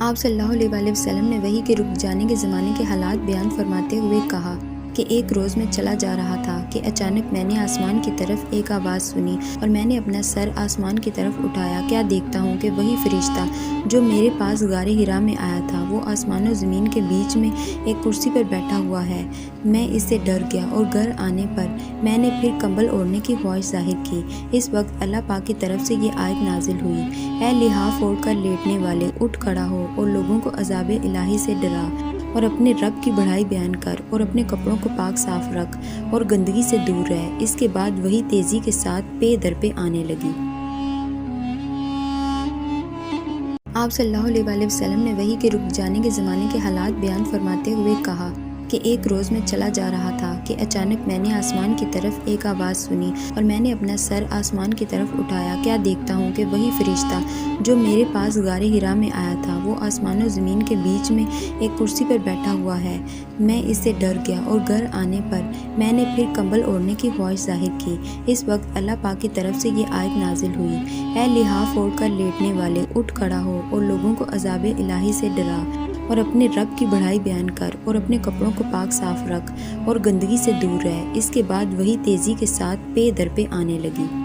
آپ صلی اللہ علیہ وآلہ وسلم نے وحی کے رک جانے کے زمانے کے حالات بیان فرماتے ہوئے کہا کہ ایک روز میں چلا جا رہا تھا کہ اچانک میں نے آسمان کی طرف ایک آواز سنی اور میں نے اپنا سر آسمان کی طرف اٹھایا، کیا دیکھتا ہوں کہ وہی فرشتہ جو میرے پاس غار حرا میں آیا تھا وہ آسمان و زمین کے بیچ میں ایک کرسی پر بیٹھا ہوا ہے۔ میں اس سے ڈر گیا اور گھر آنے پر میں نے پھر کمبل اوڑھنے کی خواہش ظاہر کی۔ اس وقت اللہ پاک کی طرف سے یہ آیت نازل ہوئی، اے لحاف اوڑھ کر لیٹنے والے، اٹھ کھڑا ہو اور لوگوں کو عذاب الہی سے ڈرا اور اپنے رب کی بڑائی بیان کر اور اپنے کپڑوں کو پاک صاف رکھ اور گندگی سے دور رہ۔ اس کے بعد وہی تیزی کے ساتھ پے در پہ آنے لگی۔ آپ صلی اللہ علیہ وآلہ وسلم نے وحی کے رک جانے کے زمانے کے حالات بیان فرماتے ہوئے کہا کہ ایک روز میں چلا جا رہا تھا کہ اچانک میں نے آسمان کی طرف ایک آواز سنی اور میں نے اپنا سر آسمان کی طرف اٹھایا، کیا دیکھتا ہوں کہ وہی فرشتہ جو میرے پاس غار حرا میں آیا تھا وہ آسمان و زمین کے بیچ میں ایک کرسی پر بیٹھا ہوا ہے۔ میں اس سے ڈر گیا اور گھر آنے پر میں نے پھر کمبل اوڑھنے کی خواہش ظاہر کی۔ اس وقت اللہ پاک کی طرف سے یہ آیت نازل ہوئی، اے لحاف اوڑھ کر لیٹنے والے، اٹھ کھڑا ہو اور لوگوں کو عذاب الہی سے ڈرا اور اپنے رب کی بڑائی بیان کر اور اپنے کپڑوں کو پاک صاف رکھ اور گندگی سے دور رہ۔ اس کے بعد وہی تیزی کے ساتھ پے در پہ آنے لگی۔